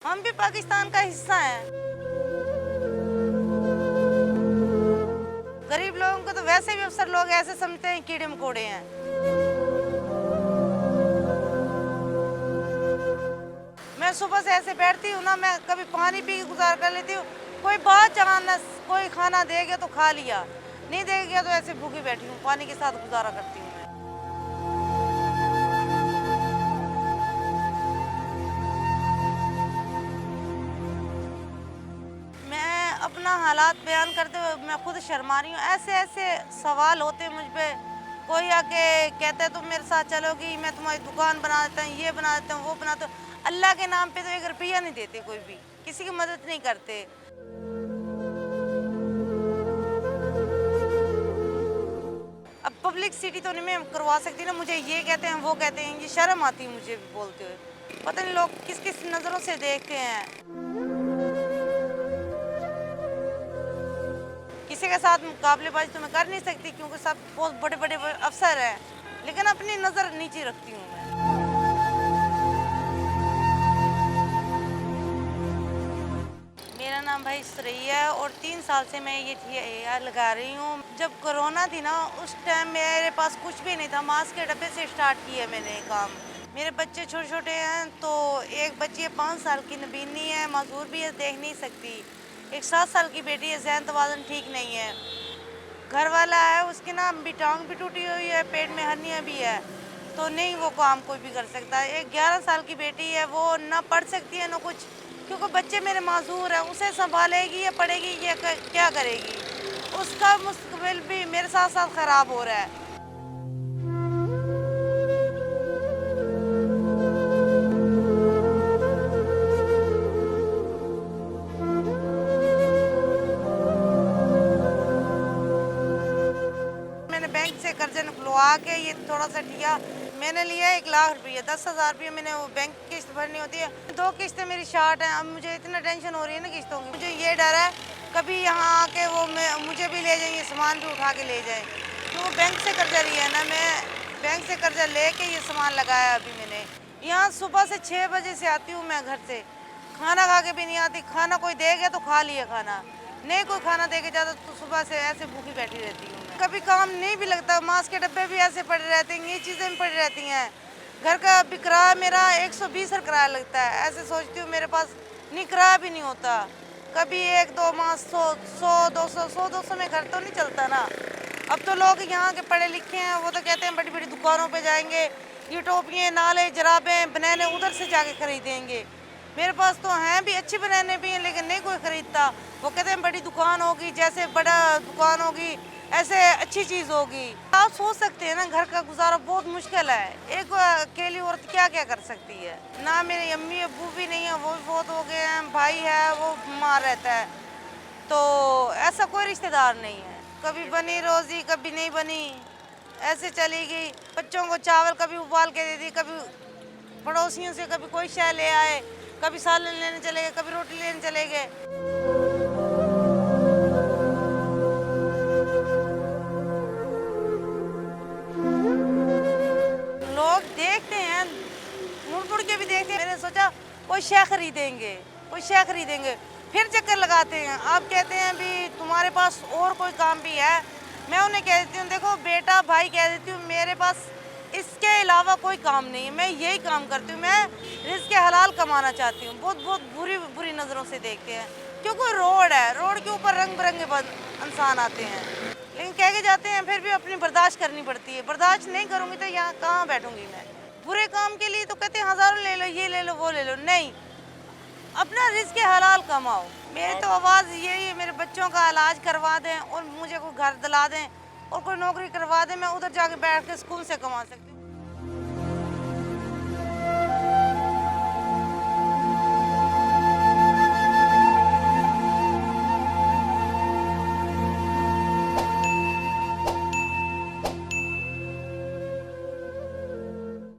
हम भी पाकिस्तान का हिस्सा हैं। गरीब लोगों को तो वैसे भी अफसर लोग ऐसे समझते हैं कीड़े मकोड़े हैं। मैं सुबह से ऐसे बैठती हूँ ना, मैं कभी पानी पी के गुजार कर लेती हूँ। कोई बात चाहना, कोई खाना देगा तो खा लिया, नहीं देगा तो ऐसे भूखी बैठी हूँ, पानी के साथ गुजारा करती हूँ मैं। मैं अपना हालात बयान करते हुए मैं खुद शर्मा रही हूँ। ऐसे ऐसे सवाल होते हैं मुझ पे। कोई आके कहता है तुम मेरे साथ चलोगी, मैं तुम्हारी दुकान बना देता हूँ, ये बना देता हूँ, वो बना देता हूँ। अल्लाह के नाम पे तो 1 रुपया नहीं देते, कोई भी किसी की मदद नहीं करते। अब पब्लिक सिटी तो नहीं मैं करवा सकती ना, मुझे ये कहते हैं वो कहते हैं, ये शर्म आती है मुझे भी बोलते हुए। पता नहीं लोग किस किस नज़रों से देखते हैं। किसी के साथ मुकाबलेबाजी तो मैं कर नहीं सकती क्योंकि सब बहुत बड़े बड़े अफसर हैं, लेकिन अपनी नज़र नीचे रखती हूँ मैं। मेरा नाम भाई सुरैया है और 3 साल से मैं ये ठेया लगा रही हूँ। जब कोरोना थी ना, उस टाइम मेरे पास कुछ भी नहीं था, मास्क के डब्बे से स्टार्ट किया मैंने काम। मेरे बच्चे छोटे छोटे हैं, तो एक बच्ची 5 साल की नबीनी है, माजूर भी है, देख नहीं सकती। एक 7 साल की बेटी है, जहन तवाज़ुन ठीक नहीं है। घर वाला है, उसकी ना भी टांग भी टूटी हुई है, पेट में हर्निया भी है, तो नहीं वो काम कोई भी कर सकता। एक 11 साल की बेटी है, वो ना पढ़ सकती है ना कुछ, क्योंकि बच्चे मेरे माजूर हैं। उसे संभालेगी या पढ़ेगी या क्या करेगी? उसका मुस्तकबिल भी मेरे साथ साथ ख़राब हो रहा है। मैंने बैंक से कर्जा निकलवा के ये थोड़ा सा लिया, मैंने लिया 1 लाख रुपये, 10,000 रुपये मैंने वो बैंक की किस्त भरनी होती है। 2 किस्तें मेरी शार्ट हैं। अब मुझे इतना टेंशन हो रही है ना किस्तों की, मुझे ये डर है कभी यहाँ आके वो मुझे भी ले जाएंगे, सामान भी उठा के ले जाए। तो बैंक से कर्जा लिया है ना, मैं बैंक से कर्जा लेके ये सामान लगाया। अभी मैंने यहाँ सुबह से 6 बजे से आती हूँ मैं घर से, खाना खा के भी नहीं आती। खाना कोई देगा तो खा लिया खाना, नहीं कोई खाना दे के जाता तो सुबह से ऐसे भूखी बैठी रहती हूँ मैं। कभी काम नहीं भी लगता, मास्क के डब्बे भी ऐसे पड़े रहते हैं, ये चीज़ें भी पड़ी रहती हैं। घर का भी किराया मेरा 120 किराया लगता है। ऐसे सोचती हूँ मेरे पास नहीं किराया भी नहीं होता। कभी 1-2 माह 100-200 में घर तो नहीं चलता ना। अब तो लोग यहाँ के पढ़े लिखे हैं, वो तो कहते हैं बड़ी बड़ी दुकानों पे जाएंगे, ये टोपियाँ, नाले, जराबें, बनैने उधर से जाके खरीदेंगे। मेरे पास तो हैं भी, अच्छी बनैने भी हैं, लेकिन नहीं कोई ख़रीदता। वो कहते हैं बड़ी दुकान होगी, जैसे बड़ा दुकान होगी ऐसे अच्छी चीज़ होगी। आप सोच सकते हैं ना, घर का गुजारा बहुत मुश्किल है। एक अकेली औरत क्या क्या कर सकती है ना। मेरे अम्मी अब्बू भी नहीं है, वो भी बहुत हो गए हैं। भाई है वो बीमार रहता है, तो ऐसा कोई रिश्तेदार नहीं है। कभी बनी रोज़ी, कभी नहीं बनी, ऐसे चली गई। बच्चों को चावल कभी उबाल के दे दी, कभी पड़ोसियों से कभी कोई शय ले आए, कभी सालन लेने चले गए, कभी रोटी लेने चले गए। लोग देखते हैं, मुड़ मुड़ के भी देखते हैं। मैंने सोचा कोई शय खरीदेंगे, कोई शय खरीदेंगे, फिर चक्कर लगाते हैं। आप कहते हैं भी तुम्हारे पास और कोई काम भी है। मैं उन्हें कह देती हूँ देखो बेटा भाई, कह देती हूँ मेरे पास इसके अलावा कोई काम नहीं है, मैं यही काम करती हूँ। मैं रिज़्क़ हलाल कमाना चाहती हूँ। बहुत बहुत बुरी बुरी नज़रों से देखते हैं, क्योंकि रोड है, रोड के ऊपर रंग बिरंगे इंसान आते हैं, लेकिन कह के जाते हैं, फिर भी अपनी बर्दाश्त करनी पड़ती है। बर्दाश्त नहीं करूँगी तो यहाँ कहाँ बैठूँगी मैं। बुरे काम के लिए तो कहते हैं हज़ारों ले लो, ये ले लो, वो ले लो। नहीं, अपना रिज़्क़ हलाल कमाओ। मेरी तो आवाज़ यही है, मेरे बच्चों का इलाज करवा दें और मुझे कोई घर दिला दें और कोई नौकरी करवा दें, मैं उधर जाके बैठ के सुकून से कमा सकती हूँ।